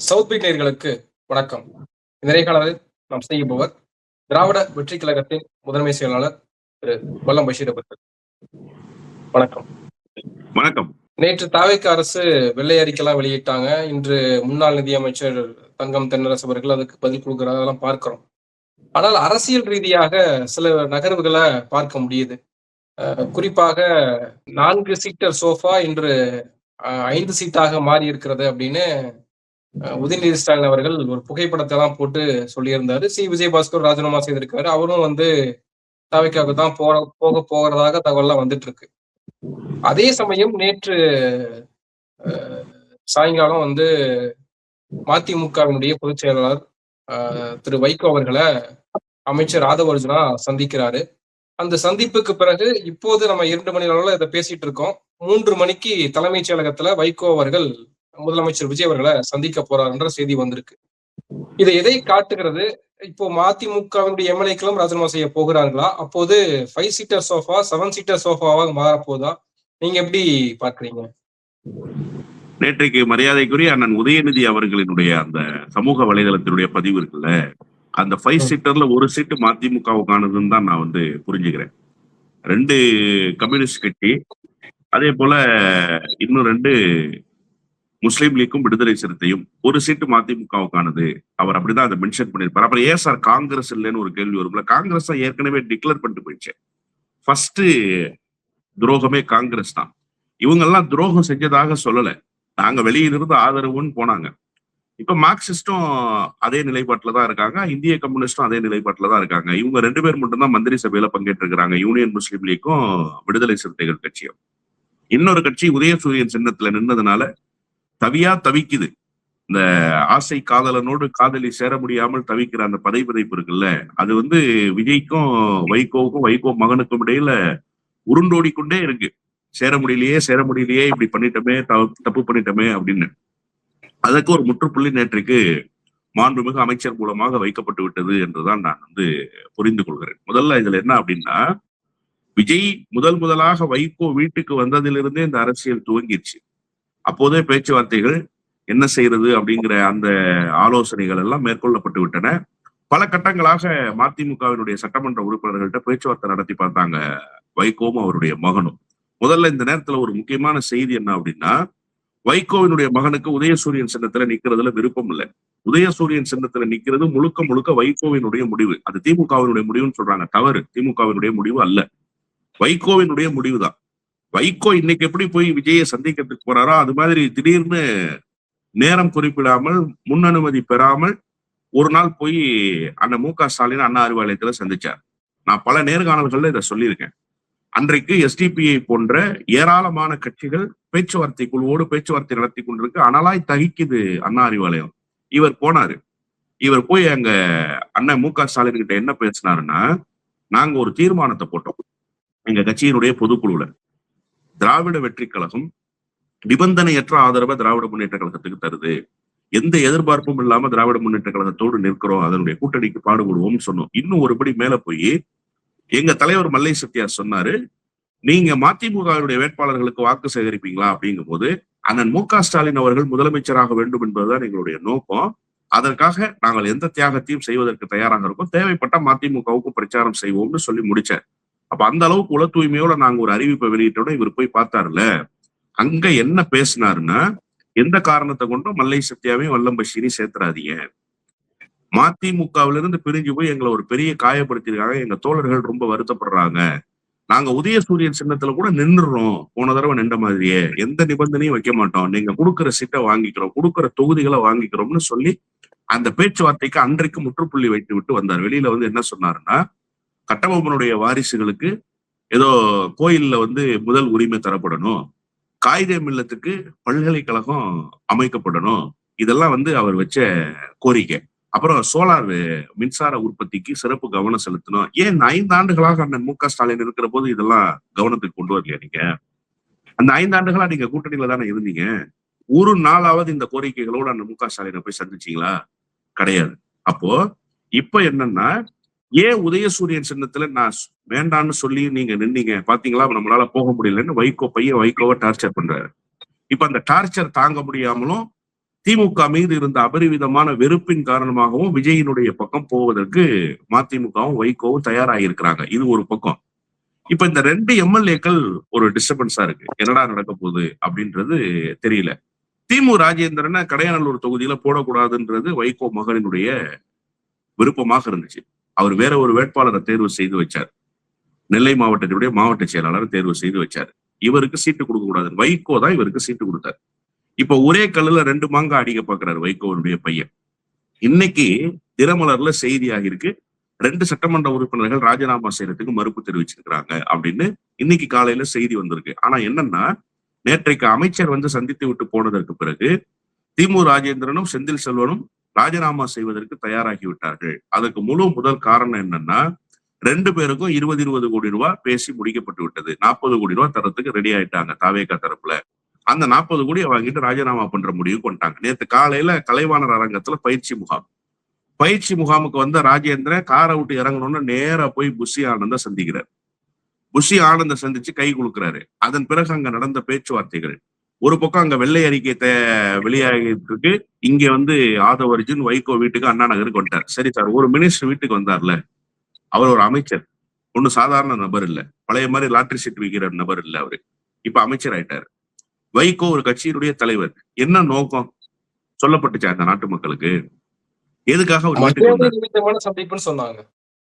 South beat நேயர்களுக்கு வணக்கம். நிறைகாலரில் நாம் செய்யுபவர் திராவிட வெற்றி கழகத்தின் முதன்மை செயலாளர் திரு வல்லம் பஷீர் அவர்கள். வணக்கம். வணக்கம். நேற்று தாவேக அரசு வெள்ளை அறிக்கைலாம் வெளியிட்டாங்க. இன்று முன்னாள் நிதியமைச்சர் தங்கம் தென்னரசு அவர்கள் அதுக்கு பதில் கொடுக்கிறார், அதெல்லாம் பார்க்கிறோம். ஆனால் அரசியல் ரீதியாக சில நகர்வுகளை பார்க்க முடியுது. குறிப்பாக 4 சீட்டர் சோஃபா இன்று 5 சீட்டாக மாறி இருக்கிறது அப்படின்னு உதயநிதி ஸ்டாலின் அவர்கள் ஒரு புகைப்படத்தை எல்லாம் போட்டு சொல்லியிருந்தாரு. விஜயபாஸ்கர் ராஜினாமா செய்திருக்காரு. அவரும் தாவேக்காவுக்கு தான் போக போகிறதாக தகவல்லாம் வந்துட்டு இருக்கு. அதே சமயம் நேற்று சாயங்காலம் மதிமுகவினுடைய பொதுச் செயலாளர் திரு வைகோ அவர்களை அமைச்சர் ஆதவர்ஜுனா சந்திக்கிறாரு. அந்த சந்திப்புக்கு பிறகு இப்போது நம்ம 2 மணி நேரம் இதை பேசிட்டு இருக்கோம். 3 மணிக்கு தலைமைச் செயலகத்துல வைகோ அவர்கள் முதலமைச்சர் விஜய் அவர்களை சந்திக்க போறார் என்ற செய்தி வந்திருக்கு. இதை எதை காட்டுகிறது? இப்போ மதிமுகவினுடைய எம்எல்ஏக்களும் ராஜினாமா செய்ய போகிறார்களா? அப்போது 5 சீட்டர் சோஃபா 7 சீட்டர் சோஃபாவாக மாறப்போதா? நீங்க எப்படி பார்க்கறீங்க? நேற்றைக்கு மரியாதைக்குரிய அண்ணன் உதயநிதி அவர்களினுடைய அந்த சமூக வலைதளத்தினுடைய பதிவு இருக்குல்ல, அந்த 5 சீட்டர்ல 1 சீட்டு மதிமுகவுக்கானதுன்னு தான் நான் புரிஞ்சுக்கிறேன். 2 கம்யூனிஸ்ட் கட்சி, அதே போல இன்னும் 2 முஸ்லீம் லீக்கும் விடுதலை சிறுத்தையும் 1 சீட்டு மதிமுகவுக்கானது. அவர் அப்படிதான் அதை மென்ஷன் பண்ணிருப்பாரு. அப்புறம் ஏன் சார் காங்கிரஸ் இல்லைன்னு ஒரு கேள்வி வரும்ல. காங்கிரஸ் ஏற்கனவே டிக்ளேர் பண்ணிட்டு போயிடுச்சு. ஃபர்ஸ்ட் துரோகமே காங்கிரஸ் தான். இவங்க எல்லாம் துரோகம் செஞ்சதாக சொல்லல, நாங்க வெளியிலிருந்து ஆதரவுன்னு போனாங்க. இப்ப மார்க்சிஸ்டும் அதே நிலைப்பாட்டுல தான் இருக்காங்க, இந்திய கம்யூனிஸ்டும் அதே நிலைப்பாட்டுல தான் இருக்காங்க. இவங்க 2 பேர் மட்டும்தான் மந்திரி சபையில பங்கேற்று இருக்கிறாங்க, யூனியன் முஸ்லீம் லீக்கும் விடுதலை சிறுத்தைகள் கட்சியும். இன்னொரு கட்சி உதயசூரியன் சின்னத்துல நின்னதுனால தவிக்குது. இந்த ஆசை காதலனோடு காதலி சேர முடியாமல் தவிக்கிற அந்த பதைப்பு இருக்குல்ல, அது விஜய்க்கும் வைகோவுக்கும் வைகோ மகனுக்கும் இடையில உருண்டோடிக்கொண்டே இருக்கு. சேர முடியலையே இப்படி பண்ணிட்டோமே, தப்பு பண்ணிட்டோமே அப்படின்னு. அதற்கு ஒரு முற்றுப்புள்ளி நேற்றைக்கு மாண்புமிகு அமைச்சர் மூலமாக வைக்கப்பட்டு விட்டது என்றுதான் நான் புரிந்து கொள்கிறேன். முதல்ல இதுல என்ன அப்படின்னா, விஜய் முதலாக வைகோ வீட்டுக்கு வந்ததிலிருந்தே இந்த அரசியல் துவங்கிடுச்சு. அப்போதே பேச்சுவார்த்தைகள் என்ன செய்யறது அப்படிங்கிற அந்த ஆலோசனைகள் எல்லாம் மேற்கொள்ளப்பட்டு விட்டன. பல கட்டங்களாக மதிமுகவினுடைய சட்டமன்ற உறுப்பினர்கள்ட்ட பேச்சுவார்த்தை நடத்தி பார்த்தாங்க வைகோவும் அவருடைய மகனும். முதல்ல இந்த நேரத்துல ஒரு முக்கியமான செய்தி என்ன அப்படின்னா, வைகோவினுடைய மகனுக்கு உதயசூரியன் சின்னத்துல நிக்கிறதுல விருப்பம் இல்லை. உதயசூரியன் சின்னத்துல நிக்கிறது முழுக்க வைகோவினுடைய முடிவு. அது திமுகவினுடைய முடிவுன்னு சொல்றாங்க, தவறு. திமுகவினுடைய முடிவு அல்ல, வைகோவினுடைய முடிவுதான். வைகோ இன்னைக்கு எப்படி போய் விஜயை சந்திக்கிறதுக்கு போறாரோ, அது மாதிரி திடீர்னு நேரம் குறிப்பிடாமல், முன் அனுமதி பெறாமல் ஒரு நாள் போய் அண்ணன் மு.க. ஸ்டாலின் அண்ணா அறிவாலயத்துல சந்திச்சார். நான் பல நேர்காணல்கள்ல இதை சொல்லியிருக்கேன். அன்றைக்கு எஸ்டிபிஐ போன்ற ஏராளமான கட்சிகள் பேச்சுவார்த்தை குழுவோடு பேச்சுவார்த்தை நடத்தி கொண்டிருக்கு. அனலாய் தகிக்குது அண்ணா அறிவாலயம். இவர் போனாரு. இவர் போய் அங்க அண்ணன் மு.க. ஸ்டாலின் கிட்ட என்ன பேசினாருன்னா, நாங்க ஒரு தீர்மானத்தை போட்டோம் எங்க கட்சியினுடைய பொதுக்குழுல. திராவிட வெற்றி கழகம் நிபந்தனையற்ற ஆதரவை திராவிட முன்னேற்ற கழகத்துக்கு தருது. எந்த எதிர்பார்ப்பும் இல்லாம திராவிட முன்னேற்ற கழகத்தோடு நிற்கிறோம், அதனுடைய கூட்டணிக்கு பாடுபடுவோம்னு சொன்னோம். இன்னும் ஒருபடி மேல போய் எங்க தலைவர் மல்லை சத்யா சொன்னாரு, நீங்க மதிமுகவினுடைய வேட்பாளர்களுக்கு வாக்கு சேகரிப்பீங்களா அப்படிங்கும் போது, அண்ணன் மு.க. ஸ்டாலின் அவர்கள் முதலமைச்சராக வேண்டும் என்பதுதான் எங்களுடைய நோக்கம். அதற்காக நாங்கள் எந்த தியாகத்தையும் செய்வதற்கு தயாராக இருக்கோம், தேவைப்பட்ட மதிமுகவுக்கும் பிரச்சாரம் செய்வோம்னு சொல்லி முடிச்சார். அப்ப அந்த அளவுக்கு உள தூய்மையோட நாங்க ஒரு அறிவிப்பை வெளியிட்டோட இவர் போய் பார்த்தாருல. அங்க என்ன பேசினாருன்னா, எந்த காரணத்தை கொண்டும் மல்லை சத்யாவையும் வல்லம் பஷீரையும் சேர்த்துறாதீங்க, மதிமுகவிலிருந்து பிரிஞ்சு போய் எங்களை ஒரு பெரிய காயப்படுத்திருக்காங்க, எங்க தோழர்கள் ரொம்ப வருத்தப்படுறாங்க, நாங்க உதயசூரியன் சின்னத்துல கூட நின்றுறோம், போன தடவை நின்ற மாதிரியே எந்த நிபந்தனையும் வைக்க மாட்டோம், நீங்க கொடுக்குற சீட்டை வாங்கிக்கிறோம், கொடுக்குற தொகுதிகளை வாங்கிக்கிறோம்னு சொல்லி அந்த பேச்சுவார்த்தைக்கு அன்றைக்கு முற்றுப்புள்ளி வைத்து விட்டு வந்தார். வெளியில என்ன சொன்னாருன்னா, கட்டபொம்மனுடைய வாரிசுகளுக்கு ஏதோ கோயில்ல முதல் உரிமை தரப்படணும், காயிதே மில்லத்துக்கு பல்கலைக்கழகம் அமைக்கப்படணும், இதெல்லாம் அவர் வச்ச கோரிக்கை. அப்புறம் சோலார் மின்சார உற்பத்திக்கு சிறப்பு கவனம் செலுத்தணும். ஏன் 5 ஆண்டுகளாக அண்ணன் மு.க. ஸ்டாலின் இருக்கிற போது இதெல்லாம் கவனத்துக்கு கொண்டு வரலையா நீங்க? அந்த 5 ஆண்டுகளா நீங்க கூட்டணியில தானே இருந்தீங்க. ஒரு நாளாவது இந்த கோரிக்கைகளோடு அண்ணன் மு.க. ஸ்டாலினை போய் சந்திச்சீங்களா? கிடையாது. அப்போ இப்ப என்னன்னா, ஏன் உதயசூரியன் சின்னத்துல நான் வேண்டான்னு சொல்லி நீங்க நின்னீங்க, பாத்தீங்களா நம்மளால போக முடியலன்னு வைகோவை டார்ச்சர் பண்றாரு. இப்ப அந்த டார்ச்சர் தாங்க முடியாமலும் திமுக மீது இருந்த அபரிவிதமான வெறுப்பின் காரணமாகவும் விஜயினுடைய பக்கம் போவதற்கு மதிமுகவும் வைகோவும் தயாராகியிருக்கிறாங்க. இது ஒரு பக்கம். இப்ப இந்த 2 எம்எல்ஏக்கள் ஒரு டிஸ்டர்பன்ஸா இருக்கு. என்னடா நடக்க போகுது அப்படின்றது தெரியல. ராஜேந்திரனை கடையநல்லூர் தொகுதியில போடக்கூடாதுன்றது வைகோ மகனினுடைய விருப்பமாக இருந்துச்சு. அவர் வேற ஒரு வேட்பாளரை தேர்வு செய்து வச்சார். நெல்லை மாவட்டத்தினுடைய மாவட்ட செயலாளர் தேர்வு செய்து வச்சார். இவருக்கு சீட்டு கொடுக்க கூடாது. வைகோ தான் இவருக்கு சீட்டு கொடுத்தார். இப்ப ஒரே கல்லுல 2 மாங்கா அடிக்க பாக்குறாரு வைகோவுடைய பையன். இன்னைக்கு தினமலர்ல செய்தியாக இருக்கு, 2 சட்டமன்ற உறுப்பினர்கள் ராஜினாமா செய்யறதுக்கு மறுப்பு தெரிவிச்சிருக்கிறாங்க அப்படின்னு இன்னைக்கு காலையில செய்தி வந்திருக்கு. ஆனா என்னன்னா, நேற்றைக்கு அமைச்சர் வந்து சந்தித்து விட்டு போனதற்கு பிறகு ராஜேந்திரனும் செந்தில் செல்வனும் ராஜினாமா செய்வதற்கு தயாராகி விட்டார்கள். அதுக்கு முதல் காரணம் என்னன்னா, 2 பேருக்கும் 20 கோடி ரூபாய் பேசி முடிக்கப்பட்டு விட்டது. 40 கோடி ரூபாய் தரத்துக்கு ரெடி ஆயிட்டாங்க தாவேகா தரப்புல. அந்த 40 கோடியை வாங்கிட்டு ராஜினாமா பண்ற முடிவு கொண்டாங்க. நேற்று காலையில கலைவாணர் அரங்கத்துல பயிற்சி முகாமுக்கு வந்த ராஜேந்திரன் காரை விட்டு இறங்கணும்னு நேரா போய் புஷி ஆனந்த சந்திக்கிறார். புஷி ஆனந்த சந்திச்சு கை குலுக்குறாரு. அதன் பிறகு அங்க நடந்த பேச்சுவார்த்தைகள், ஒரு பக்கம் அங்க வெள்ளை அறிக்கை வெளியாகிட்டு இங்க வந்து ஆதவ அர்ஜுன் வைகோ வீட்டுக்கு அண்ணா நகருக்கு வந்துட்டார். சரி சார், ஒரு மினிஸ்டர் வீட்டுக்கு வந்தார்ல, அவர் ஒரு அமைச்சர், ஒன்னும் சாதாரண நபர் இல்ல, பழைய மாதிரி லாட்டரி சீட் விற்கிற நபர் இல்ல அவரு. இப்ப அமைச்சர் ஆயிட்டாரு. வைகோ ஒரு கட்சியினுடைய தலைவர். என்ன நோக்கம் சொல்லப்பட்டுச்சா அந்த நாட்டு மக்களுக்கு? எதுக்காக ஒரு சந்திப்புன்னு சொன்னாங்க.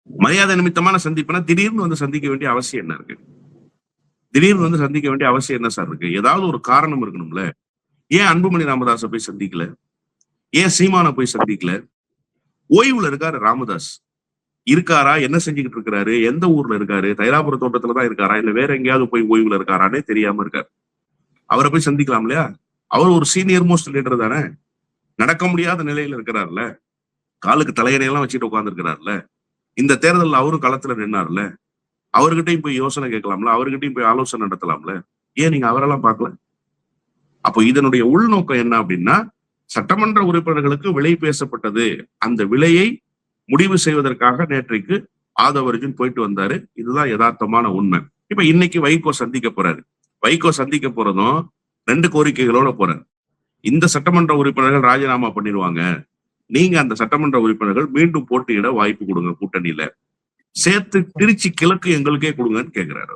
மரியாதை நிமித்தமான சந்திப்புனா திடீர்னு வந்து சந்திக்க வேண்டிய அவசியம் என்ன இருக்கு? திடீர்னு வந்து சந்திக்க வேண்டிய அவசியம் என்ன சார் இருக்கு? ஏதாவது ஒரு காரணம் இருக்கணும்ல. ஏன் அன்புமணி ராமதாஸை போய் சந்திக்கல? ஏன் சீமானை போய் சந்திக்கல? ஓய்வுல இருக்காரு ராமதாஸ். இருக்காரா? என்ன செஞ்சுக்கிட்டு இருக்காரு? எந்த ஊர்ல இருக்காரு? தைலாபுர தோட்டத்துலதான் இருக்காரா? இல்ல வேற எங்கேயாவது போய் ஓய்வுல இருக்காரானே தெரியாம இருக்காரு. அவரை போய் சந்திக்கலாம் இல்லையா? அவர் ஒரு சீனியர் மோஸ்ட் லீடர் தானே. நடக்க முடியாத நிலையில இருக்கிறார்ல, காலுக்கு தலையணையெல்லாம் வச்சுட்டு உட்கார்ந்து இருக்கிறார்ல. இந்த தேர்தலில் அவரும் களத்துல நின்னார்ல, அவர்கிட்டையும் போய் யோசனை கேட்கலாம்ல, அவர்கிட்டையும் போய் ஆலோசனை நடத்தலாம்ல. ஏன் நீங்க அவரெல்லாம் பார்க்கல? அப்போ இதனுடைய உள்நோக்கம் என்ன அப்படின்னா, சட்டமன்ற உறுப்பினர்களுக்கு விலை பேசப்பட்டது. அந்த விலையை முடிவு செய்வதற்காக நேற்றைக்கு ஆதவ அர்ஜுன் போயிட்டு வந்தாரு. இதுதான் யதார்த்தமான உண்மை. இப்ப இன்னைக்கு வைகோ சந்திக்க போறாரு. வைகோ சந்திக்க போறதும் 2 கோரிக்கைகளோட போறாரு. இந்த சட்டமன்ற உறுப்பினர்கள் ராஜினாமா பண்ணிடுவாங்க, நீங்க அந்த சட்டமன்ற உறுப்பினர்கள் மீண்டும் போட்டியிட வாய்ப்பு கொடுங்க, கூட்டணியில சேர்த்து திருச்சி கிழக்கு எங்களுக்கே கொடுங்கன்னு கேட்கிறாரு.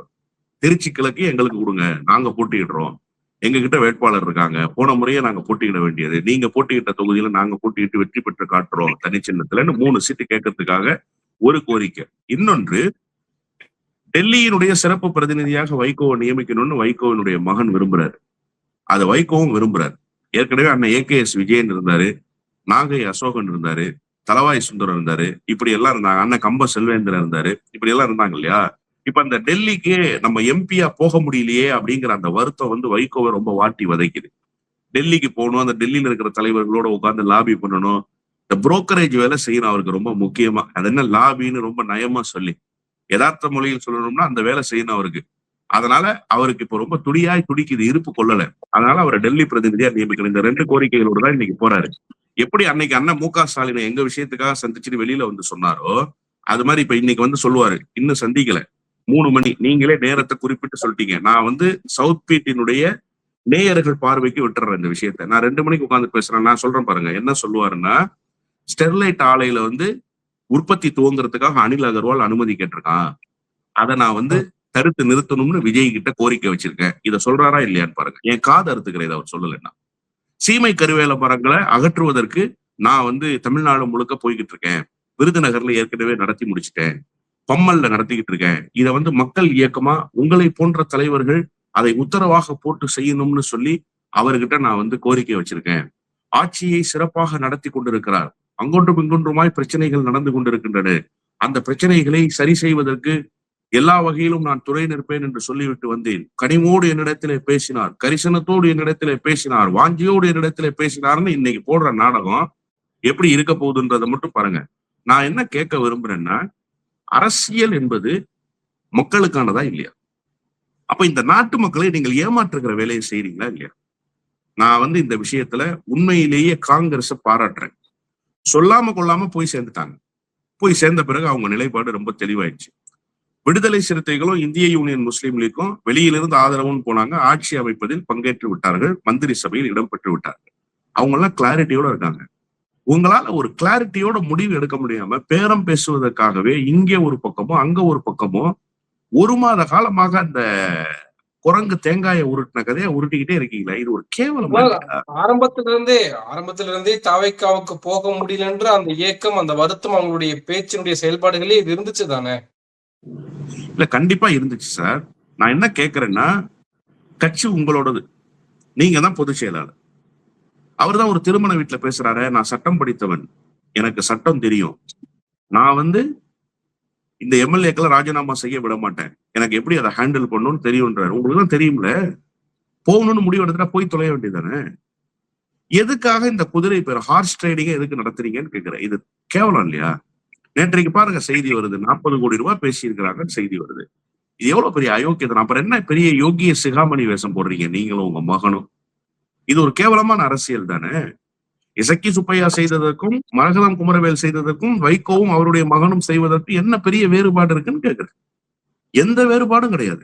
திருச்சி கிழக்கு எங்களுக்கு கொடுங்க, நாங்க போட்டியிடுறோம், எங்க கிட்ட வேட்பாளர் இருக்காங்க, போன முறையே நாங்க போட்டியிட வேண்டியது, நீங்க போட்டியிட்ட தொகுதியில நாங்க போட்டியிட்டு வெற்றி பெற்று காட்டுறோம் தனிச்சின்னத்துலன்னு 3 சீட்டு கேட்கறதுக்காக ஒரு கோரிக்கை. இன்னொன்று, டெல்லியினுடைய சிறப்பு பிரதிநிதியாக வைகோவை நியமிக்கணும்னு வைகோவினுடைய மகன் விரும்புறாரு. அதை வைகோவும் விரும்புறாரு. ஏற்கனவே அண்ணன் AKS விஜயன் இருந்தாரு, நாகை அசோகன் இருந்தாரு, தலவாய் சுந்தரம் இருந்தாரு, இப்படி எல்லாம் இருந்தாங்க. அண்ணன் கம்ப செல்வேந்திரன் இருந்தாரு, இப்படி எல்லாம் இருந்தாங்க இல்லையா? இப்ப அந்த டெல்லிக்கு நம்ம எம்பியா போக முடியலையே அப்படிங்கிற அந்த வருத்தம் வந்து வைகோவை ரொம்ப வாட்டி வதைக்குது. டெல்லிக்கு போகணும், அந்த டெல்லியில இருக்கிற தலைவர்களோட உட்கார்ந்து லாபி பண்ணணும், இந்த புரோக்கரேஜ் வேலை செய்யணும் அவருக்கு ரொம்ப முக்கியமா. அது என்ன லாபின்னு ரொம்ப நயமா சொல்லி, யதார்த்த மொழியில் சொல்லணும்னா அந்த வேலை செய்யணும் அவருக்கு. அதனால அவருக்கு இப்ப ரொம்ப துடிக்குது, இருப்பு கொள்ளல. அதனால அவரை டெல்லி பிரதிநிதியா நியமிக்கணும். இந்த 2 கோரிக்கைகளோடு தான் இன்னைக்கு போறாரு. எப்படி அன்னைக்கு அண்ணன் MK ஸ்டாலினை எங்க விஷயத்துக்காக சந்திச்சுட்டு வெளியில வந்து சொன்னாரோ, அது மாதிரி இப்ப இன்னைக்கு வந்து சொல்லுவாரு, இன்னும் சந்திக்கல, 3 மணி, நீங்களே நேரத்தை குறிப்பிட்டு சொல்லிட்டீங்க, நான் வந்து சவுத் பீட்டினுடைய நேயர்கள் பார்வைக்கு விட்டுறேன் இந்த விஷயத்த, நான் 2 மணிக்கு உட்கார்ந்து பேசுறேன். நான் சொல்றேன் பாருங்க, என்ன சொல்லுவாருன்னா, ஸ்டெர்லைட் ஆலையில வந்து உற்பத்தி துவங்குறதுக்காக அனில் அகர்வால் அனுமதி கேட்டிருக்கான், அதை நான் வந்து தடுத்து நிறுத்தணும்னு விஜய் கிட்ட கோரிக்கை வச்சிருக்கேன். இதை சொல்றாரா இல்லையான்னு பாருங்க. என் காது அறுத்துக்கிறேன் அவர் சொல்லலைன்னா. சீமை கருவேல மரங்களை அகற்றுவதற்கு நான் வந்து தமிழ்நாடு முழுக்க போய்கிட்டு இருக்கேன், விருதுநகர்ல ஏற்கனவே நடத்தி முடிச்சுட்டேன், பம்மல்ல நடத்திக்கிட்டு இருக்கேன், இதை வந்து மக்கள் இயக்கமா உங்களை போன்ற தலைவர்கள் அதை உத்தரவாக போட்டு செய்யணும்னு சொல்லி அவர்கிட்ட நான் வந்து கோரிக்கை வச்சிருக்கேன். ஆட்சியை சிறப்பாக நடத்தி கொண்டிருக்கிறார், அங்கொன்றும் இங்கொன்றுமாய் பிரச்சனைகள் நடந்து கொண்டிருக்கின்றன, அந்த பிரச்சனைகளை சரி செய்வதற்கு எல்லா வகையிலும் நான் துணை நிற்பேன் என்று சொல்லிவிட்டு வந்தேன். கனிமோடு என்னிடத்திலே பேசினார், கரிசனத்தோடு என்னிடத்திலே பேசினார், வாஞ்சியோடு என்னிடத்திலே பேசினார்னு இன்னைக்கு போடுற நாடகம் எப்படி இருக்க போகுதுன்றதை மட்டும் பாருங்க. நான் என்ன கேட்க விரும்புறேன்னா, அரசியல் என்பது மக்களுக்கானதா இல்லையா? அப்ப இந்த நாட்டு மக்களை நீங்கள் ஏமாற்றுகிற வேலையை செய்றீங்களா இல்லையா? நான் வந்து இந்த விஷயத்துல உண்மையிலேயே காங்கிரஸை பாராட்டுறேன். சொல்லாம கொள்ளாம போய் சேர்ந்துட்டாங்க. போய் சேர்ந்த பிறகு அவங்க நிலைப்பாடு ரொம்ப தெளிவாயிடுச்சு. விடுதலை சிறுத்தைகளும் இந்திய யூனியன் முஸ்லீம் லீக்கும் வெளியிலிருந்து ஆதரவும் போனாங்க, ஆட்சி அமைப்பதில் பங்கேற்று விட்டார்கள், மந்திரி சபையில் இடம்பெற்று விட்டார்கள். அவங்க எல்லாம் கிளாரிட்டியோட இருக்காங்க. உங்களால ஒரு கிளாரிட்டியோட முடிவு எடுக்க முடியாம பேரம் பேசுவதற்காகவே இங்கே ஒரு பக்கமோ அங்க ஒரு பக்கமோ 1 மாத காலமாக அந்த குரங்கு தேங்காயை உருட்டின கதையை உருட்டிக்கிட்டே இருக்கீங்களா? இது ஒரு கேவலமா ஆனால் இல்லையா? ஆரம்பத்திலிருந்தே தாவேக்காவுக்கு போக முடியலன்ற அந்த ஏக்கம், அந்த வருத்தம் அவங்களுடைய பேச்சினுடைய செயல்பாடுகளே இது இருந்துச்சு தானே? இல்ல, கண்டிப்பா இருந்துச்சு சார். நான் என்ன கேட்கிறேன்னா, கட்சி உங்களோடது, நீங்க தான் பொதுச் செயலாளர். அவர்தான் ஒரு திருமண வீட்டுல பேசுறாரு, நான் சட்டம் படித்தவன், எனக்கு சட்டம் தெரியும், நான் இந்த எம்எல்ஏக்களை ராஜினாமா செய்ய விட மாட்டேன், எனக்கு எப்படி அதை ஹேண்டில் பண்ணணும்னு தெரியும்ன்றாரு. உங்களுக்கு தான் தெரியும்ல, போகணும்னு முடிவு எடுத்துட்டா போய் தொலைய வேண்டியதானே. எதுக்காக இந்த குதிரை பேர் ஹார்ஸ் ட்ரேடிங்க எதுக்கு நடத்துறீங்கன்னு கேட்கிறேன். இது கேவலம் இல்லையா? நேற்றைக்கு பாருங்க செய்தி வருது, 40 கோடி ரூபாய் பேசியிருக்கிறாங்கன்னு செய்தி வருது. இது எவ்வளவு பெரிய அயோக்கியத்தனம். அப்புறம் என்ன பெரிய யோகிய சிகாமணி வேஷம் போடுறீங்க நீங்களும் உங்க மகனும்? இது ஒரு கேவலமான அரசியல் தானே. இசக்கி சுப்பையா செய்ததற்கும் மரகதம் குமரவேல் செய்ததற்கும் வைகோவும் அவருடைய மகனும் செய்வதற்கு என்ன பெரிய வேறுபாடு இருக்குன்னு கேக்குறேன். எந்த வேறுபாடும் கிடையாது.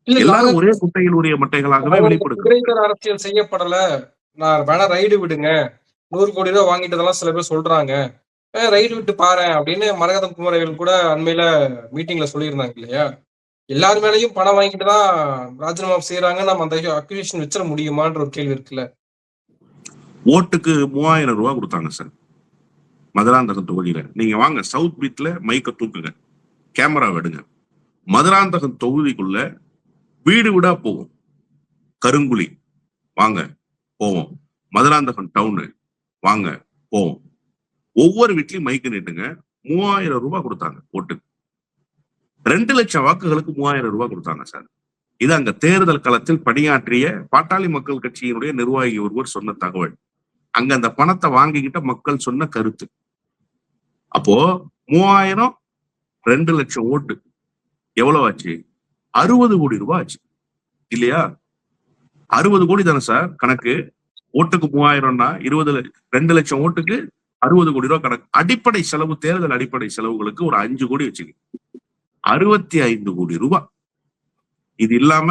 எல்லாரும் ஒரே குட்டையில் உரிய மட்டைகளாகவே வெளிப்படுது. அரசியல் செய்யப்படல, நான் வேணா ரைடு விடுங்க, 100 கோடி ரூபாய் வாங்கிட்டதெல்லாம் சில பேர் சொல்றாங்க, ரைடு விட்டு பாரு அப்படின்னு மரகதம் குமரவேல் கூட அண்மையில மீட்டிங்ல சொல்லியிருந்தாங்க இல்லையா? எல்லார் மேலையும் பணம் வாங்கிட்டு தான் ராஜினாமா செய்யறாங்க, நம்ம அந்த அக்யூசேஷன் வச்சிட முடியுமான்ற ஒரு கேள்வி இருக்குல்ல. ஓட்டுக்கு 3000 ரூபாய் கொடுத்தாங்க சார் மதுராந்தகம் தொகுதியில. நீங்க வாங்க சவுத் பீட்ல மைக்க தூக்குங்க, கேமரா எடுங்க, மதுராந்தகம் தொகுதிக்குள்ள வீடு வீடா போவோம், கருங்குழி வாங்க போவோம், மதுராந்தகம் டவுனு வாங்க போவோம், ஒவ்வொரு வீட்லயும் மைக்கு நீட்டுங்க. 3000 ரூபாய் கொடுத்தாங்க ஓட்டுக்கு. 2 லட்சம் வாக்குகளுக்கு 3000 ரூபாய் கொடுத்தாங்க சார். இது அங்க தேர்தல் களத்தில் பணியாற்றிய பாட்டாளி மக்கள் கட்சியினுடைய நிர்வாகி ஒருவர் சொன்ன தகவல். அங்க அந்த பணத்தை வாங்கிக்கிட்ட மக்கள் சொன்ன கருத்து. அப்போ 3000 2 லட்சம் ஓட்டு எவ்வளவு ஆச்சு? 60 கோடி ரூபாய் ஆச்சு இல்லையா? 60 கோடி தானே சார் கணக்கு. ஓட்டுக்கு 3000ன்னா 2 லட்சம் ஓட்டுக்கு 60 கோடி ரூபாய் கணக்கு. அடிப்படை செலவு, தேர்தல் அடிப்படை செலவுகளுக்கு ஒரு 5 கோடி வச்சுக்க, 65 கோடி ரூபாய். இது இல்லாம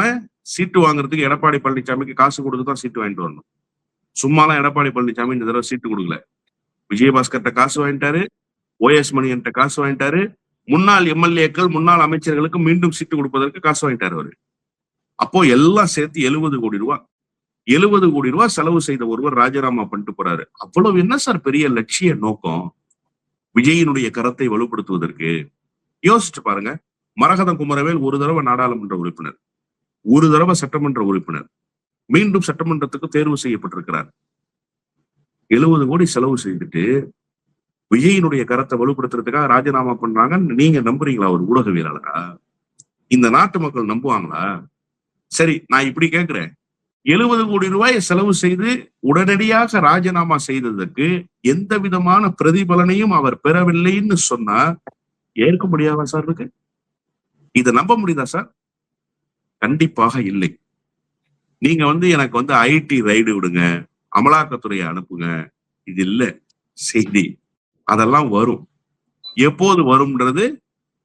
சீட்டு வாங்குறதுக்கு எடப்பாடி பழனிசாமிக்கு காசு கொடுத்து தான் சீட்டு வாங்கிட்டு வரணும். சும்மாலாம் எடப்பாடி பழனிசாமி இந்த தடவை சீட்டு கொடுக்கல. விஜயபாஸ்கர்ட்ட காசு வாங்கிட்டாரு, OS மணியன்ட்ட காசு வாங்கிட்டாரு, முன்னாள் எம்எல்ஏக்கள் முன்னாள் அமைச்சர்களுக்கு மீண்டும் சீட்டு கொடுப்பதற்கு காசு வாங்கிட்டாரு அவரு. அப்போ எல்லாம் சேர்த்து 70 கோடி ரூபாய். 70 கோடி ரூபாய் செலவு செய்த ஒருவர் ராஜினாமா பண்ணிட்டு போறாரு. அவ்வளவு என்ன சார் பெரிய லட்சிய நோக்கம் விஜயினுடைய கரத்தை வலுப்படுத்துவதற்கு? யோசிச்சு பாருங்க. மரகதம் குமரவேல் ஒரு தடவை நாடாளுமன்ற உறுப்பினர், ஒரு தடவை சட்டமன்ற உறுப்பினர், மீண்டும் சட்டமன்றத்துக்கு தேர்வு செய்யப்பட்டிருக்கிறார். 70 கோடி செலவு செய்துட்டு விஜயினுடைய கரத்தை வலுப்படுத்துறதுக்காக ராஜினாமா பண்றாங்கன்னு நீங்க நம்புறீங்களா? ஒரு ஊடகவியலாளரா? இந்த நாட்டு மக்கள் நம்புவாங்களா? சரி, நான் இப்படி கேட்கிறேன், 70 கோடி ரூபாயை செலவு செய்து உடனடியாக ராஜினாமா செய்ததற்கு எந்த விதமான பிரதிபலனையும் அவர் பெறவில்லைன்னு சொன்னா ஏற்க முடியாதா சார் இருக்கு? இதை நம்ப முடியுதா சார்? கண்டிப்பாக இல்லை. நீங்க எனக்கு ஐடி ரைடு விடுங்க, அமலாக்கத்துறையை அனுப்புங்க, இது இல்ல செய்தி. அதெல்லாம் வரும். எப்போது வரும்ன்றது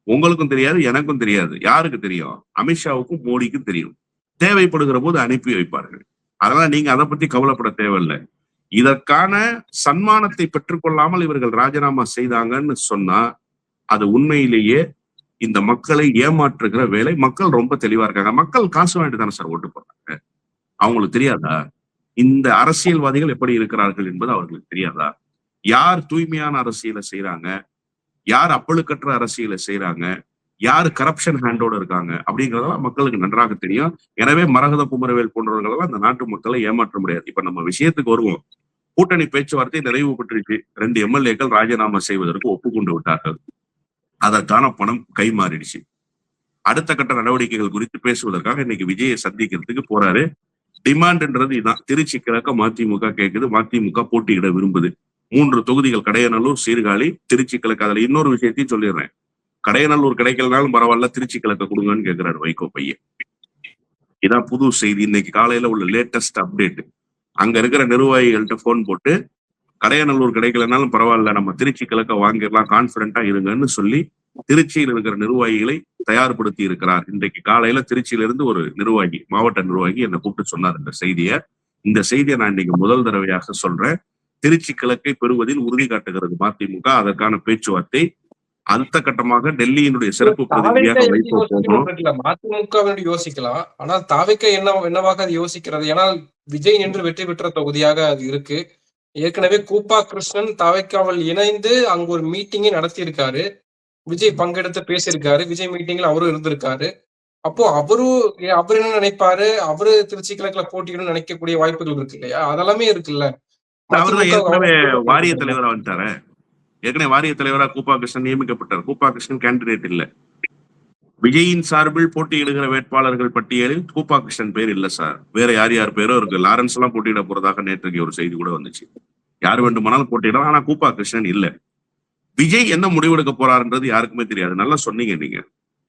உங்களுக்கும் தெரியாது, எனக்கும் தெரியாது. யாருக்கு தெரியும்? அமித்ஷாவுக்கும் மோடிக்கும் தெரியும். தேவைப்படுகிற போது அனுப்பி வைப்பார்கள். அதனால நீங்க அதை பத்தி கவலைப்பட தேவையில்லை. இதற்கான சன்மானத்தை பெற்றுக்கொள்ளாமல் இவர்கள் ராஜினாமா செய்தாங்கன்னு சொன்னா அது உண்மையிலேயே இந்த மக்களை ஏமாற்றுகிற வேலை. மக்கள் ரொம்ப தெளிவா இருக்காங்க. மக்கள் காசு வாங்கிட்டு தானே சார் ஓட்டு போடுறாங்க. அவங்களுக்கு தெரியாதா இந்த அரசியல்வாதிகள் எப்படி இருக்கிறார்கள் என்பது? அவர்களுக்கு தெரியாதா? யார் தூய்மையான அரசியலை செய்யறாங்க, யார் அப்பழுக்கற்ற அரசியலை செய்யறாங்க, யாரு கரப்ஷன் ஹேண்டோட இருக்காங்க அப்படிங்கிறதெல்லாம் மக்களுக்கு நன்றாக தெரியும். எனவே மரகத குமரவேல் போன்றவர்களெல்லாம் அந்த நாட்டு மக்களை ஏமாற்ற முடியாது. இப்ப நம்ம விஷயத்துக்கு வருவோம். கூட்டணி பேச்சுவார்த்தை நிறைவு பெற்றுச்சு. 2 எம்எல்ஏக்கள் ராஜினாமா செய்வதற்கு ஒப்புக்கொண்டு விட்டார்கள். அதற்கான பணம் கைமாறிடுச்சு. அடுத்த கட்ட நடவடிக்கைகள் குறித்து பேசுவதற்காக இன்னைக்கு விஜயை சந்திக்கிறதுக்கு போறாரு. டிமாண்ட்ன்றது இதுதான். திருச்சி கிழக்க மதிமுக கேட்குது, மதிமுக போட்டியிட விரும்புது. 3 தொகுதிகள், கடையநல்லூர், சீர்காழி, திருச்சி கிழக்கு. அதுல இன்னொரு விஷயத்தையும் சொல்லிடுறேன், கடையநல்லூர் கிடைக்கலனாலும் பரவாயில்ல, திருச்சி கிழக்க கொடுங்கன்னு கேட்கிறாரு வைகோ பையன். இதான் புது செய்தி, இன்னைக்கு காலையில உள்ள லேட்டஸ்ட் அப்டேட். அங்க இருக்கிற நிர்வாகிகள்கிட்ட போன் போட்டு கடையநல்லூர் கிடைக்கலனாலும் பரவாயில்ல, நம்ம திருச்சி கிழக்க வாங்கிடலாம், கான்பிடண்டா இருங்கன்னு சொல்லி திருச்சியில் இருக்கிற நிர்வாகிகளை தயார்படுத்தி இருக்கிறார். இன்றைக்கு காலையில திருச்சியிலிருந்து ஒரு நிர்வாகி, மாவட்ட நிர்வாகி என்னை கூப்பிட்டு சொன்னார் இந்த செய்தியை. இந்த செய்தியை நான் இன்னைக்கு முதல் தடவையாக சொல்றேன். திருச்சி கிழக்கை பெறுவதில் உறுதி காட்டுகிறது மதிமுக. அதற்கான பேச்சுவார்த்தை அடுத்த கட்டமாக டெல்லியினுடைய சிறப்பு பிரதிநிதியாக வைகோ போகணும். மதிமுகவினுடைய யோசிக்கலாம், ஆனால் தாவேக்க என்னவாக அது யோசிக்கிறது? ஏன்னால் விஜய் நின்று வெற்றி பெற்ற தொகுதியாக அது இருக்கு. ஏற்கனவே கூப்பா கிருஷ்ணன் தாவேக்காவில் இணைந்து அங்கு ஒரு மீட்டிங்கை நடத்தி இருக்காரு. விஜய் பங்கெடுத்து பேசியிருக்காரு. விஜய் மீட்டிங்ல அவரும் இருந்திருக்காரு. அப்போ அவரு என்ன நினைப்பாரு? அவரு திருச்சி கிழக்குல போட்டியிடணும்னு நினைக்கக்கூடிய வாய்ப்புகள் இருக்கு இல்லையா? அதெல்லாமே இருக்குல்ல. அவர்தான் ஏற்கனவே வாரிய தலைவரா வந்துட்டாரு. ஏற்கனவே வாரிய தலைவரா கூப்பா கிருஷ்ணன் நியமிக்கப்பட்டார். கூப்பா கிருஷ்ணன் கேண்டிடேட் இல்ல. விஜயின் சார்பில் போட்டியிடுகிற வேட்பாளர்கள் பட்டியலில் கூப்பா கிருஷ்ணன் பேர் இல்ல சார். வேற யார் பேரோ இருக்கு. லாரன்ஸ் எல்லாம் போட்டியிட போறதாக நேற்றுக்கு ஒரு செய்தி கூட வந்துச்சு. யார் வேண்டுமானாலும் போட்டியிடலாம், ஆனா கூப்பா கிருஷ்ணன் இல்ல. விஜய் என்ன முடிவெடுக்க போறாருன்றது யாருக்குமே தெரியாது. நல்லா சொன்னீங்க நீங்க.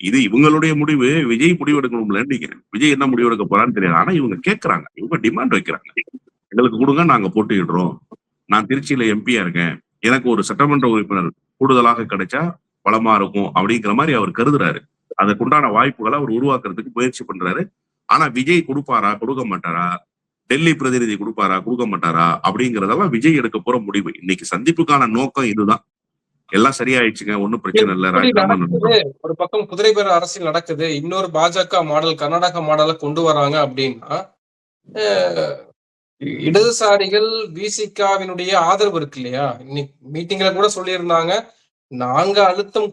இது இவங்களுடைய முடிவு. விஜய் முடிவெடுக்கணும்ல. நீங்க விஜய் என்ன முடிவெடுக்க போறான்னு தெரியாது. ஆனா இவங்க கேட்கறாங்க, இவங்க டிமாண்ட் வைக்கிறாங்க. எங்களுக்கு கொடுங்க, நாங்க போட்டியிடுறோம். நான் திருச்சியில எம்பியா இருக்கேன், எனக்கு ஒரு சட்டமன்ற உறுப்பினர் கூடுதலாக கிடைச்சா பலமா இருக்கும் அப்படிங்கிற மாதிரி அவர் கருதுறாரு. அதற்குண்டான வாய்ப்புகளை அவர் உருவாக்குறதுக்கு முயற்சி பண்றாரு. ஆனா விஜய் கொடுப்பாரா, கொடுக்க மாட்டாரா, டெல்லி பிரதிநிதி கொடுப்பாரா, கொடுக்க மாட்டாரா அப்படிங்கறதெல்லாம் விஜய் எடுக்க போற முடிவு. இன்னைக்கு சந்திப்புக்கான நோக்கம் இதுதான். எல்லாம் சரியாயிடுச்சுங்க, ஒன்னும் பிரச்சனை இல்ல. ஒரு பக்கம் குதிரை பேர அரசியல் நடக்குது, இன்னொரு பாஜக மாடல் கர்நாடக மாடலை கொண்டு வராங்க அப்படின்னா இடதுசாரிகள் விசிகாவினுடைய ஆதரவு இருக்கு இல்லையா? இன்னைக்கு மீட்டிங்ல கூட சொல்லியிருந்தாங்க, நாங்க அழுத்தம்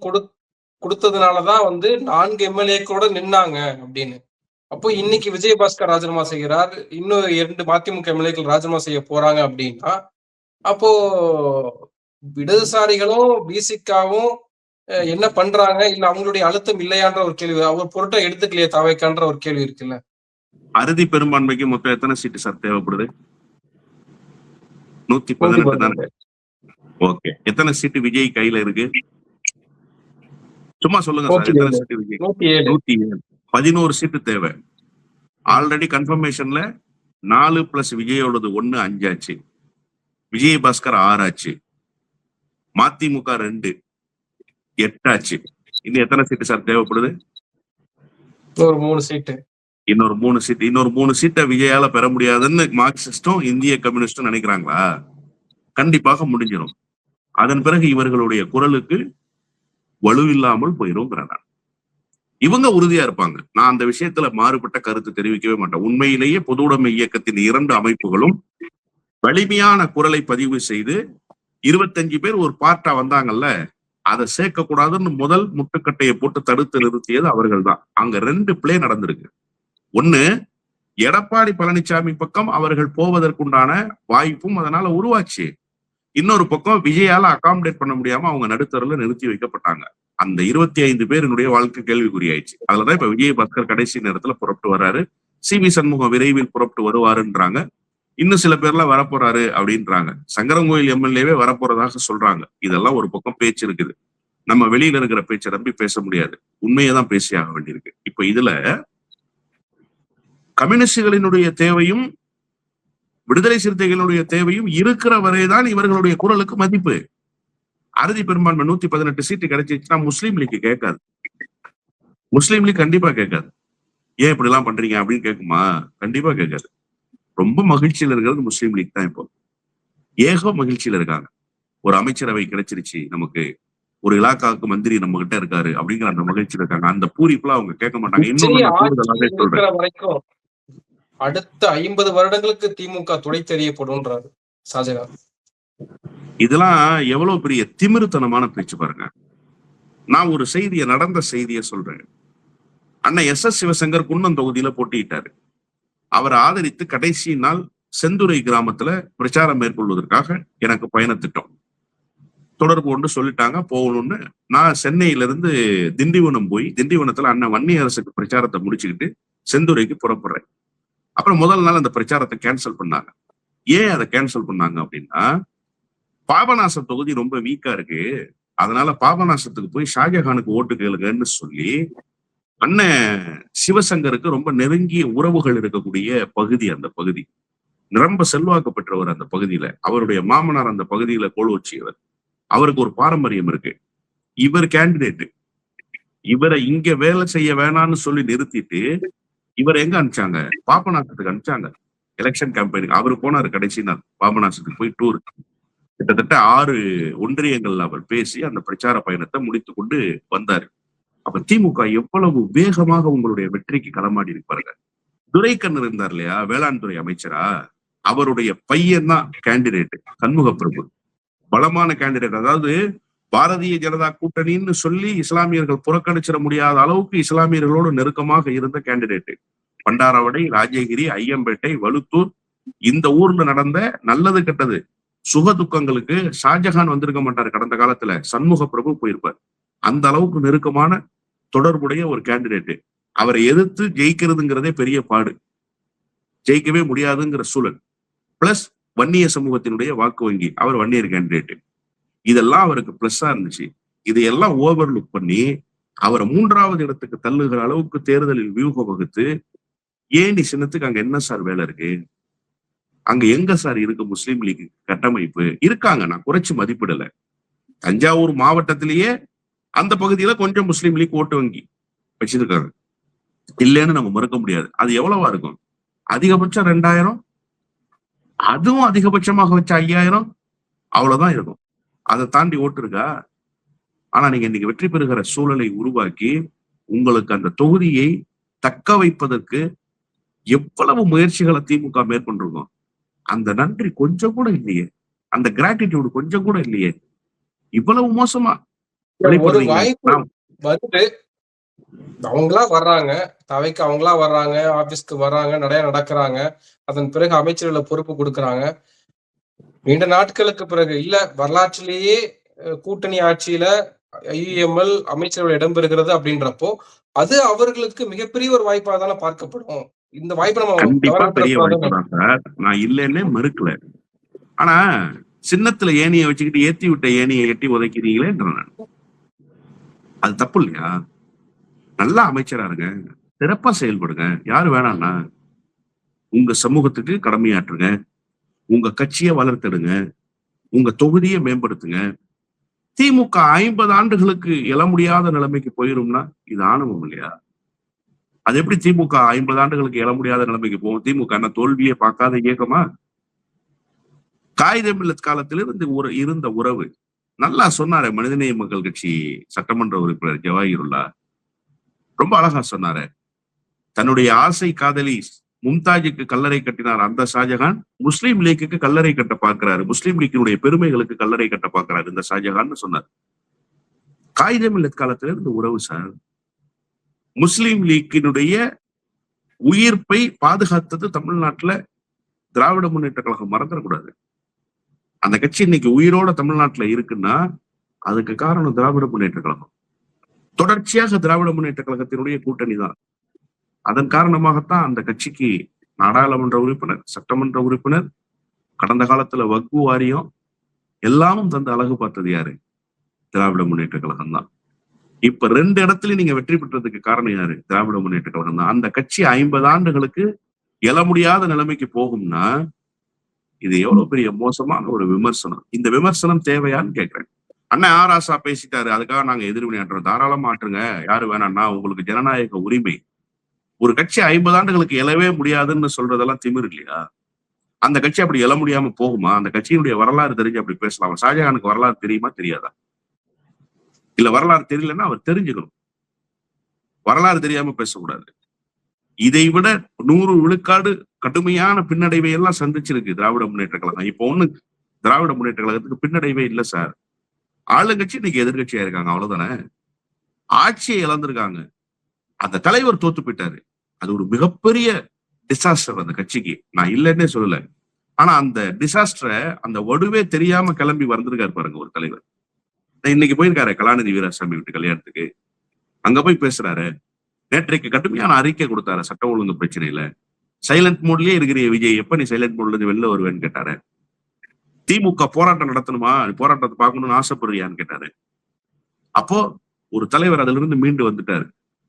கொடுத்ததுனாலதான் 4 எம்எல்ஏக்களோட நின்னாங்க அப்படின்னு. அப்போ இன்னைக்கு விஜயபாஸ்கர் ராஜினாமா செய்கிறார், இன்னும் 2 மதிமுக எம்எல்ஏக்கள் ராஜினாமா செய்ய போறாங்க அப்படின்னா, அப்போ இடதுசாரிகளும் பிசிகாவும் என்ன பண்றாங்க, இல்ல அவங்களுடைய அழுத்தம் இல்லையான்ற ஒரு கேள்வி, அவர் பொருட்டை எடுத்துக்கலையே தாவேக்கான்ற ஒரு கேள்வி இருக்குல்ல. அறுதி பெரும்பான்மைக்கு மொத்தம் எத்தனை சீட்டு சார் தேவைப்படுது? 118 தானே? ஓகே, எத்தனை சீட்டு விஜய் கையில இருக்கு? சும்மா சொல்லுங்க சார், எத்தனை சீட்டு விஜய்? 107. 11 சீட்டு தேவை. ஆல்ரெடி கன்ஃபர்மேஷன்ல 4 பிளஸ் விஜயோடது 1 5 ஆச்சு. விஜயபாஸ்கர் 6 ஆச்சு. மதிமுக 2 8 ஆச்சு. இன்னும் எத்தனை சீட்டு சார் தேவைப்படுது? ஒரு 3 சீட்டு. இன்னொரு 3 சீட்டை விஜயால பெற முடியாதுன்னு மார்க்சிஸ்டும் இந்திய கம்யூனிஸ்டும் நினைக்கிறாங்களா? கண்டிப்பாக முடிஞ்சிடும். அதன் பிறகு இவர்களுடைய குரலுக்கு வலுவில்லாமல் போயிரும். இவங்க உறுதியா இருப்பாங்க. நான் அந்த விஷயத்துல மாறுபட்ட கருத்து தெரிவிக்கவே மாட்டேன். உண்மையிலேயே பொது உடைமை இயக்கத்தின் 2 அமைப்புகளும் வலிமையான குரலை பதிவு செய்து 25 பேர் ஒரு பார்ட்டா வந்தாங்கல்ல, அதை சேர்க்க கூடாதுன்னு முதல் முட்டுக்கட்டையை போட்டு தடுத்து நிறுத்தியது அவர்கள் தான். அங்க 2 பிளே நடந்திருக்கு. ஒண்ணு, எடப்பாடி பழனிசாமி பக்கம் அவர்கள் போவதற்குண்டான வாய்ப்பும் அதனால உருவாச்சு. இன்னொரு பக்கம் விஜயால அகாமடேட் பண்ண முடியாம அவங்க நடுத்தருல நிறுத்தி வைக்கப்பட்டாங்க. அந்த 25 பேருடைய வாழ்க்கை கேள்விக்குறியாயிடுச்சு. அதுலதான் இப்ப விஜயபாஸ்கர் கடைசி நேரத்துல புறப்பட்டு வர்றாரு. சி.வி. சண்முகம் விரைவில் புறப்பட்டு வருவாருன்றாங்க. இன்னும் சில பேர்லாம் வரப்போறாரு அப்படின்றாங்க. சங்கரங்கோயில் எம்எல்ஏவே வரப்போறதாக சொல்றாங்க. இதெல்லாம் ஒரு பக்கம் பேச்சு இருக்குது. நம்ம வெளியில இருக்கிற பேச்சை நம்பி பேச முடியாது. உண்மையைதான் பேசியாக வேண்டியிருக்கு. இப்ப இதுல கம்யூனிஸ்டுகளினுடைய தேவையும் விடுதலை சிறுத்தைகளுடைய தேவையும் இருக்கிற வரைதான் இவர்களுடைய குரலுக்கு மதிப்பு. அறுதி பெரும்பான்மை 118 சீட்டு கிடைச்சிச்சுன்னா முஸ்லீம் லீக் கேட்காது. முஸ்லீம் லீக் கண்டிப்பா கேட்காது. ஏன் இப்படி எல்லாம் பண்றீங்க அப்படின்னு கேட்குமா? கண்டிப்பா கேட்காது. ரொம்ப மகிழ்ச்சியில இருக்கிறது முஸ்லீம் லீக் தான். இப்போ ஏக மகிழ்ச்சியில இருக்காங்க. ஒரு அமைச்சரவை கிடைச்சிருச்சு, நமக்கு ஒரு இலாக்காவுக்கு மந்திரி நம்ம கிட்ட இருக்காரு அப்படிங்கிற அந்த மகிழ்ச்சியில இருக்காங்க. அந்த பூரிப்புல அவங்க கேட்க மாட்டாங்க. இன்னும் அடுத்த 50 வருடங்களுக்கு திமுக துடை தெரியப்படும்ன்றாரு ஷாஜகான். இதெல்லாம் எவ்வளவு பெரிய திமிருத்தனமான பேச்சு பாருங்க. நான் ஒரு செய்தியை, நடந்த செய்தியை சொல்றேன். அண்ணன் எஸ்.எஸ். சிவசங்கர் குன்னம் தொகுதியில போட்டியிட்டாரு. அவரை ஆதரித்து கடைசி நாள் செந்துறை கிராமத்துல பிரச்சாரம் மேற்கொள்வதற்காக எனக்கு பயணத்திட்டம் தொடர்பு கொண்டு சொல்லிட்டாங்க போகணும்னு. நான் சென்னையில இருந்து திண்டிவனம் போய், திண்டிவனத்துல அண்ணன் வன்னியரசுக்கு பிரச்சாரத்தை முடிச்சுக்கிட்டு செந்துறைக்கு புறப்படுறேன். அப்புறம் முதல் நாள் அந்த பிரச்சாரத்தை கேன்சல் பண்ணாங்க. ஏன் அதை கேன்சல் பண்ணாங்க அப்படின்னா, பாபநாசம் தொகுதி ரொம்ப வீக்கா இருக்கு, அதனால பாபநாசத்துக்கு போய் ஷாஜகானுக்கு ஓட்டு கேளுங்கன்னு சொல்லி, அண்ணன் சிவசங்கருக்கு ரொம்ப நெருங்கிய உறவுகள் இருக்கக்கூடிய பகுதி அந்த பகுதி. நிரம்ப செல்வாக்கு பெற்றவர் அந்த பகுதியில. அவருடைய மாமனார் அந்த பகுதியில கோலோச்சியவர். அவருக்கு ஒரு பாரம்பரியம் இருக்கு. இவர் கேண்டிடேட். இவரை இங்க வேலை செய்ய வேணாம்னு சொல்லி நிறுத்திட்டு இவர் எங்க அனுப்பிச்சாங்க? பாபநாசத்துக்கு அனுப்பிச்சாங்க. எலெக்ஷன் கேம்பெயினுக்கு அவர் போனாரு. கடைசி நாள் பாபநாசத்துக்கு போய் டூர். கிட்டத்தட்ட 6 ஒன்றியங்கள் அவர் பேசி அந்த பிரச்சார பயணத்தை முடித்துக் கொண்டு வந்தாரு. அப்ப திமுக எவ்வளவு வேகமாக உங்களுடைய வெற்றிக்கு களமாடி இருப்பாருங்க. துரைக்கண்ணு இருந்தார் இல்லையா, வேளாண் துறை அமைச்சரா, அவருடைய பையன் தான் கேண்டிடேட் சண்முக பிரபு. பலமான கேண்டிடேட். அதாவது பாரதிய ஜனதா கூட்டணின்னு சொல்லி இஸ்லாமியர்கள் புறக்கணிச்சிட முடியாத அளவுக்கு இஸ்லாமியர்களோடு நெருக்கமாக இருந்த கேண்டிடேட். பண்டாரவடை, ராஜகிரி, ஐயம்பேட்டை, வலுத்தூர், இந்த ஊர்ல நடந்த நல்லது கெட்டது சுக துக்கங்களுக்கு ஷாஜகான் வந்திருக்க மாட்டாரு. கடந்த காலத்துல சண்முக பிரபு போயிருப்பார். அந்த அளவுக்கு நெருக்கமான தொடர்புடைய ஒரு கேண்டிடேட். அவரை எதிர்த்து ஜெயிக்கிறதுங்கிறதே பெரிய பாடு. ஜெயிக்கவே முடியாதுங்கிற சூழல். பிளஸ் வன்னிய சமூகத்தினுடைய வாக்கு வங்கி, அவர் வன்னியர் கேண்டிடேட். இதெல்லாம் அவருக்கு பிளஸ்ஸா இருந்துச்சு. இதையெல்லாம் ஓவர்லுக் பண்ணி அவரை 3வது இடத்துக்கு தள்ளுகிற அளவுக்கு தேர்தலில் வியூகம் வகுத்து, ஏணி சின்னத்துக்கு அங்க என்ன சார் வேலை இருக்கு, அங்க எங்க சார் இருக்கு முஸ்லீம் லீக் கட்டமைப்பு இருக்காங்க. நான் குறைச்சு மதிப்பிடல. தஞ்சாவூர் மாவட்டத்திலேயே அந்த பகுதியில கொஞ்சம் முஸ்லீம் லீக் ஓட்டு வங்கி வச்சிருக்காங்க, இல்லைன்னு நம்ம மறுக்க முடியாது. அது எவ்வளவா இருக்கும்? அதிகபட்சம் 2000, அதுவும் அதிகபட்சமாக வச்ச 5000, அவ்வளவுதான் இருக்கும். அதை தாண்டி ஓட்டு இருக்கா? ஆனா நீங்க இன்னைக்கு வெற்றி பெறுகிற சூழலை உருவாக்கி உங்களுக்கு அந்த தொகுதியை தக்க வைப்பதற்கு எவ்வளவு முயற்சிகளை திமுக மேற்கொண்டிருக்கும். அந்த நன்றி கொஞ்சம் கூட இல்லையே, அந்த கிராட்டிடியூடு கொஞ்சம் கூட இல்லையே. இவ்வளவு மோசமா ஒரு வாய்ப்பு வந்து அவங்களா வர்றாங்க, தவைக்கு அவங்களா வர்றாங்க, ஆபீஸ்க்கு வர்றாங்க, நிறைய நடக்கிறாங்க. அதன் பிறகு அமைச்சர்களை பொறுப்பு கொடுக்கறாங்க. நீண்ட நாட்களுக்கு பிறகு இல்ல, வரலாற்றிலேயே கூட்டணி ஆட்சியில ஐயுஎம்எல் அமைச்சர்கள் இடம்பெறுகிறது அப்படின்றப்போ அது அவர்களுக்கு மிகப்பெரிய ஒரு வாய்ப்பா தானே பார்க்கப்படும். இந்த வாய்ப்பை நம்ம கண்டிப்பா பெரிய வாய்ப்பு தான் சார், நான் இல்லைன்னே மறுக்கல. ஆனா சின்னத்துல ஏணியை வச்சுக்கிட்டு ஏத்தி விட்ட ஏணியை எட்டி உதைக்கிறீங்களே, அது தப்பு இல்லையா? நல்லா அமைச்சரா இருங்க, சிறப்பா செயல்படுங்க. யாரு வேணாம்னா உங்க சமூகத்துக்கு கடமையாற்றுங்க, உங்க கட்சியை வளர்த்தெடுங்க, உங்க தொகுதியை மேம்படுத்துங்க. திமுக 50 ஆண்டுகளுக்கு எழ முடியாத நிலைமைக்கு போயிரும்னா இது ஆணவம் இல்லையா? அது எப்படி திமுக 50 ஆண்டுகளுக்கு எழ முடியாத நிலைமைக்கு போகும்? திமுக என்ன தோல்வியை பார்க்காத இயக்கமா? காகிதம் இல்ல காலத்திலிருந்து இருந்த உறவு நல்லா சொன்னாரு மனிதநேய மக்கள் கட்சி சட்டமன்ற உறுப்பினர் ஜவாஹிருல்லா. ரொம்ப அழகா சொன்னாரு. தன்னுடைய ஆசை காதலி மும்தாஜுக்கு கல்லறை கட்டினார் அந்த ஷாஜகான், முஸ்லீம் லீக்குக்கு கல்லறை கட்ட பார்க்கிறாரு, முஸ்லீம் லீக்கினுடைய பெருமைகளுக்கு கல்லறை கட்ட பார்க்கிறாரு இந்த ஷாஜகான் சொன்னார். காகிதம் இல்ல காலத்திலிருந்து உறவு சார். முஸ்லீம் லீக்கினுடைய உயிர்ப்பை பாதுகாத்தது தமிழ்நாட்டுல திராவிட முன்னேற்ற கழகம் மறந்துடக்கூடாது. அந்த கட்சி இன்னைக்கு உயிரோட தமிழ்நாட்டுல இருக்குன்னா அதுக்கு காரணம் திராவிட முன்னேற்ற கழகம். தொடர்ச்சியாக திராவிட முன்னேற்ற கழகத்தினுடைய கூட்டணி தான். அதன் காரணமாகத்தான் அந்த கட்சிக்கு நாடாளுமன்ற உறுப்பினர், சட்டமன்ற உறுப்பினர், கடந்த காலத்துல வக்பு வாரியம் எல்லாமும் தந்து அழகு பார்த்தது யாரு? திராவிட முன்னேற்ற கழகம் தான். இப்ப 2 இடத்துலயும் நீங்க வெற்றி பெற்றதுக்கு காரணம் யாரு? திராவிட முன்னேற்ற கழகம் தான். அந்த கட்சி 50 ஆண்டுகளுக்கு எழ முடியாத நிலைமைக்கு போகும்னா இது எவ்வளவு பெரிய மோசமான ஒரு விமர்சனம். இந்த விமர்சனம் தேவையான்னு கேட்கிறேன். அண்ணன் ஆராசா பேசிட்டாரு, அதுக்காக நாங்க எதிர்வினையாற்றுறோம். தாராளமா ஆற்றுங்க, யாரு வேணாம்னா, உங்களுக்கு ஜனநாயக உரிமை. ஒரு கட்சி 50 ஆண்டுகளுக்கு எழவே முடியாதுன்னு சொல்றதெல்லாம் திமிர் இல்லையா? அந்த கட்சி அப்படி எழ முடியாம போகுமா? அந்த கட்சியினுடைய வரலாறு தெரிஞ்சு அப்படி பேசலாம். ஷாஜகானுக்கு வரலாறு தெரியுமா தெரியாதா? இல்ல வரலாறு தெரியலன்னா அவர் தெரிஞ்சுக்கணும். வரலாறு தெரியாம பேசக்கூடாது. இதை விட 100 விழுக்காடு கடுமையான பின்னடைவை எல்லாம் சந்திச்சிருக்கு திராவிட முன்னேற்ற கழகம். இப்போ ஒண்ணு திராவிட முன்னேற்ற கழகத்துக்கு பின்னடைவே இல்லை சார். ஆளுங்கட்சி இன்னைக்கு எதிர்கட்சியா இருக்காங்க, அவ்வளவுதானே. ஆட்சியை இழந்திருக்காங்க. அந்த தலைவர் தோத்து போயிட்டாரு. அது ஒரு மிகப்பெரிய டிசாஸ்டர் அந்த கட்சிக்கு, நான் இல்லைன்னே சொல்லல. ஆனா அந்த டிசாஸ்டரை அந்த வடுவே தெரியாம கிளம்பி வந்திருக்காரு பாருங்க ஒரு தலைவர். இன்னைக்கு போயிருக்காரு கலாநிதி வீராசாமி வீட்டு கல்யாணத்துக்கு, அங்க போய் பேசுறாரு. நேற்றைக்கு கடுமையான அறிக்கை கொடுத்தாரு சட்ட ஒழுங்கு பிரச்சனையில. சைலண்ட் மோட்லயே இருக்கிற விஜய், எப்ப நீ சைலண்ட் மோட்ல இருந்து வெளில வருவேன்னு கேட்டாரு. திமுக போராட்டம் நடத்தணுமா, போராட்டத்தை பார்க்கணும்னு ஆசைப்படுறியான்னு கேட்டாரு. அப்போ ஒரு தலைவர் அதுல இருந்து மீண்டு வந்துட்டாரு.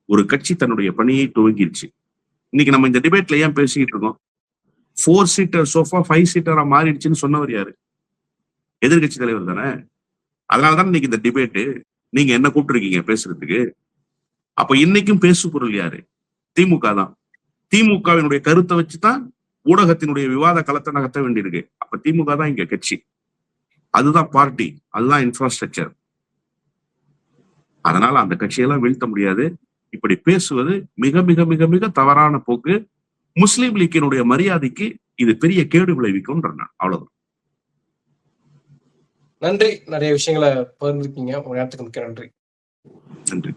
ஒரு கட்சி தன்னுடைய பணியை துவங்கிருச்சு. இன்னைக்கு நம்ம இந்த டிபேட்ல ஏன் பேசிக்கிட்டு இருக்கோம்? 4 சீட்டர் சோஃபா 5 சீட்டரா மாறிடுச்சுன்னு சொன்னவர் யாரு? எதிர்கட்சி தலைவர் தானே. அதனாலதான் இன்னைக்கு இந்த டிபேட்டு. நீங்க என்ன கூப்பிட்டுருக்கீங்க பேசுறதுக்கு? அப்ப இன்னைக்கும் பேசு பொருள் யாரு? திமுக தான். திமுகவினுடைய கருத்தை வச்சுதான் ஊடகத்தினுடைய விவாத களத்தை நகர்த்த வேண்டியிருக்கு. அப்ப திமுக தான் இங்க கட்சி, அதுதான் பார்ட்டி, அதுதான் இன்ஃப்ராஸ்ட்ரக்சர். அதனால அந்த கட்சியெல்லாம் வீழ்த்த முடியாது. இப்படி பேசுவது மிக மிக மிக மிக தவறான போக்கு. முஸ்லீம் லீக்கினுடைய மரியாதைக்கு இது பெரிய கேடு விளைவிக்கும். அவ்வளவுதான். நன்றி. நிறைய விஷயங்களை பகிர்ந்துருக்கீங்க. உங்க நேரத்துக்கு மிக்க நன்றி. நன்றி.